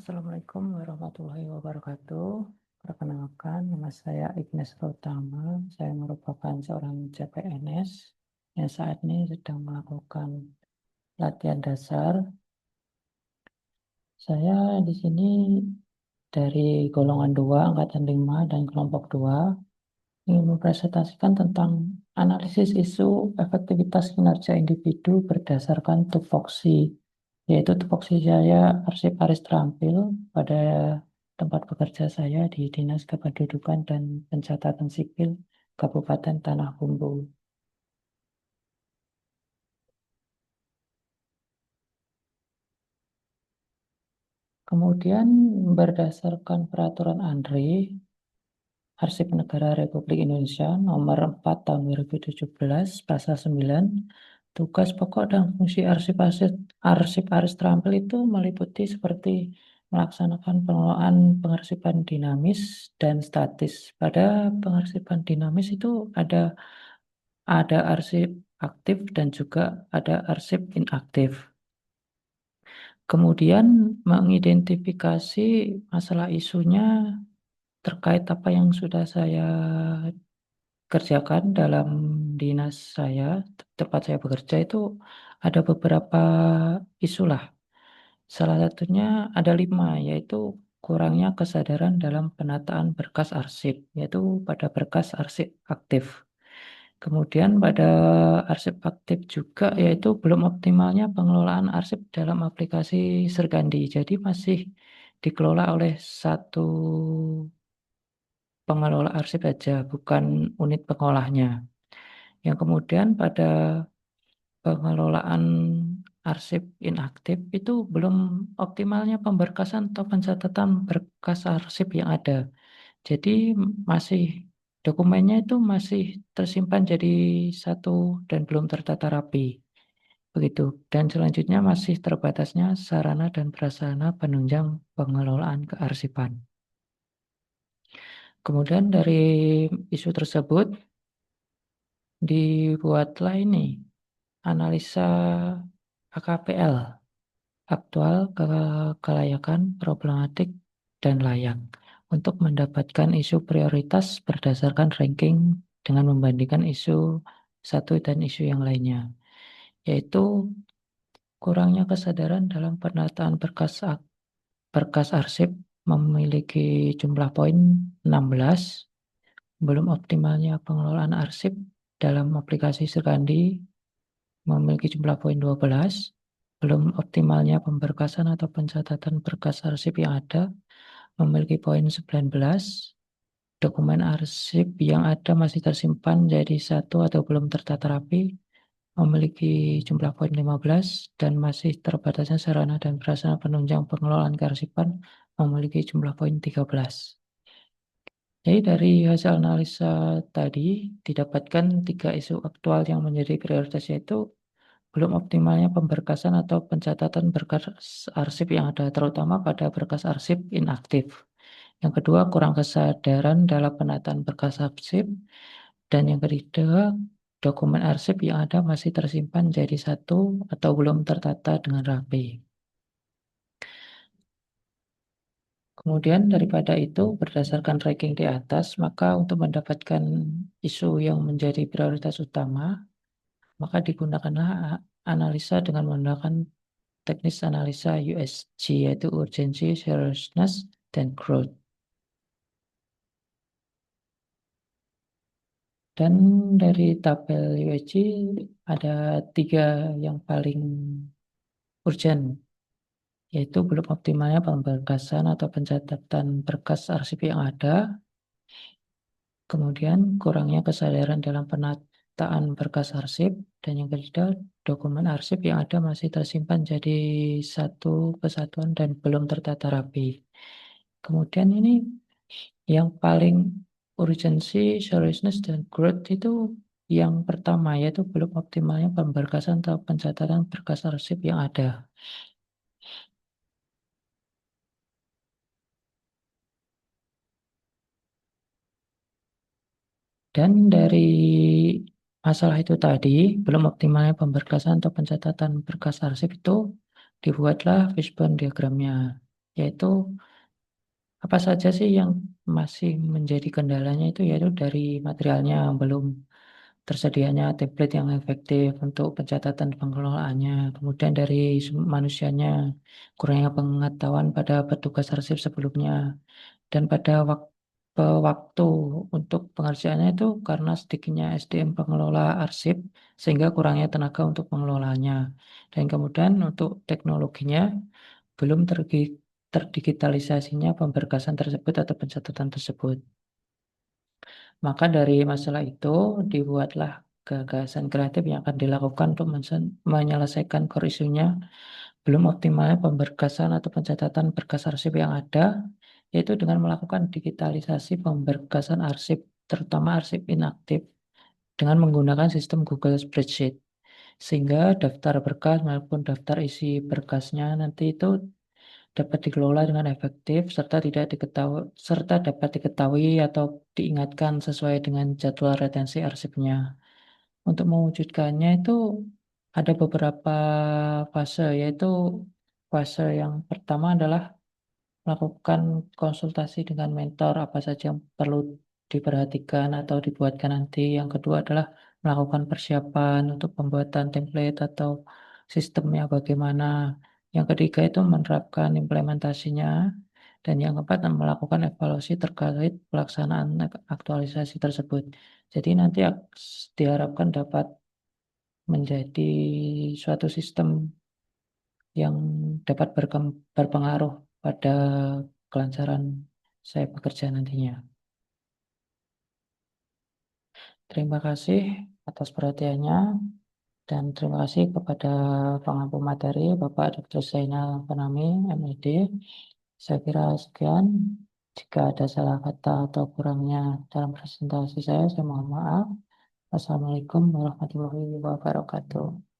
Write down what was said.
Assalamualaikum warahmatullahi wabarakatuh. Perkenalkan, nama saya Ignas Pratama. Saya merupakan seorang CPNS yang saat ini sedang melakukan latihan dasar. Saya di sini dari golongan 2, angkatan 5 dan kelompok 2 ingin mempresentasikan tentang analisis isu efektivitas kinerja individu berdasarkan tupoksi, yaitu tupoksi saya arsiparis terampil pada tempat bekerja saya di Dinas Kependudukan dan Pencatatan Sipil Kabupaten Tanah Bumbu. Kemudian berdasarkan peraturan ANRI, Arsip Negara Republik Indonesia Nomor 4 Tahun 2017, Pasal 9, tugas pokok dan fungsi arsiparis terampil itu meliputi seperti melaksanakan pengelolaan pengarsipan dinamis dan statis. Pada pengarsipan dinamis itu ada arsip aktif dan juga ada arsip inaktif. Kemudian mengidentifikasi masalah isunya terkait apa yang sudah saya kerjakan dalam dinas saya, tempat saya bekerja itu ada beberapa isu lah. Salah satunya ada 5, yaitu kurangnya kesadaran dalam penataan berkas arsip, yaitu pada berkas arsip aktif. Kemudian pada arsip aktif juga yaitu belum optimalnya pengelolaan arsip dalam aplikasi Sergandi. Jadi masih dikelola oleh satu pengelola arsip saja, bukan unit pengolahnya. Yang kemudian pada pengelolaan arsip inaktif itu belum optimalnya pemberkasan atau pencatatan berkas arsip yang ada. Jadi masih dokumennya itu masih tersimpan jadi satu dan belum tertata rapi. Begitu. Dan selanjutnya masih terbatasnya sarana dan prasarana penunjang pengelolaan kearsipan. Kemudian dari isu tersebut dibuatlah ini analisa AKPL, aktual, kelayakan, problematik, dan layak, untuk mendapatkan isu prioritas berdasarkan ranking dengan membandingkan isu satu dan isu yang lainnya, yaitu kurangnya kesadaran dalam penataan berkas arsip memiliki jumlah poin 16, belum optimalnya pengelolaan arsip dalam aplikasi Serkandi memiliki jumlah poin 12, belum optimalnya pemberkasan atau pencatatan berkas arsip yang ada memiliki poin 19, dokumen arsip yang ada masih tersimpan jadi satu atau belum tertata rapi memiliki jumlah poin 15, dan masih terbatasnya sarana dan prasarana penunjang pengelolaan kearsipan memiliki jumlah poin 13. Jadi dari hasil analisa tadi didapatkan 3 isu aktual yang menjadi prioritas, yaitu belum optimalnya pemberkasan atau pencatatan berkas arsip yang ada, terutama pada berkas arsip inaktif. Yang kedua, kurang kesadaran dalam penataan berkas arsip. Dan yang ketiga, dokumen arsip yang ada masih tersimpan jadi satu atau belum tertata dengan rapi. Kemudian daripada itu, berdasarkan ranking di atas, maka untuk mendapatkan isu yang menjadi prioritas utama, maka digunakanlah analisa dengan menggunakan teknis analisa USG, yaitu Urgency, Seriousness, dan Growth. Dan dari tabel USG ada 3 yang paling urgent, yaitu belum optimalnya pemberkasan atau pencatatan berkas arsip yang ada, kemudian kurangnya kesadaran dalam penataan berkas arsip, dan yang ketiga, dokumen arsip yang ada masih tersimpan jadi satu kesatuan dan belum tertata rapi. Kemudian ini yang paling urgensi, seriousness, dan growth itu yang pertama, yaitu belum optimalnya pemberkasan atau pencatatan berkas arsip yang ada. Dan dari masalah itu tadi, belum optimalnya pemberkasan atau pencatatan berkas arsip itu, dibuatlah fishbone diagramnya. yaitu apa saja sih yang masih menjadi kendalanya itu yaitu dari materialnya belum tersedianya template yang efektif untuk pencatatan pengelolaannya, kemudian dari manusianya kurangnya pengetahuan pada petugas arsip sebelumnya, dan pada waktu untuk pengerjaannya itu karena sedikitnya SDM pengelola arsip sehingga kurangnya tenaga untuk pengelolaannya, dan kemudian untuk teknologinya belum terdigitalisasinya pemberkasan tersebut atau pencatatan tersebut. Maka dari masalah itu dibuatlah gagasan kreatif yang akan dilakukan untuk menyelesaikan core isunya belum optimalnya pemberkasan atau pencatatan berkas arsip yang ada, yaitu dengan melakukan digitalisasi pemberkasan arsip, terutama arsip inaktif, dengan menggunakan sistem Google Spreadsheet. Sehingga daftar berkas maupun daftar isi berkasnya nanti itu dapat dikelola dengan efektif serta dapat diketahui atau diingatkan sesuai dengan jadwal retensi arsipnya. Untuk mewujudkannya itu ada beberapa fase, yaitu fase yang pertama adalah melakukan konsultasi dengan mentor apa saja yang perlu diperhatikan atau dibuatkan nanti. Yang kedua adalah melakukan persiapan untuk pembuatan template atau sistemnya bagaimana. Yang ketiga itu menerapkan implementasinya. Dan yang keempat melakukan evaluasi terkait pelaksanaan aktualisasi tersebut. Jadi nanti diharapkan dapat menjadi suatu sistem yang dapat berpengaruh pada kelancaran saya bekerja nantinya. Terima kasih atas perhatiannya dan terima kasih kepada pengampu materi Bapak Dr. Zainal Panami, MED. Saya kira sekian. Jika ada salah kata atau kurangnya dalam presentasi saya mohon maaf. Wassalamualaikum warahmatullahi wabarakatuh.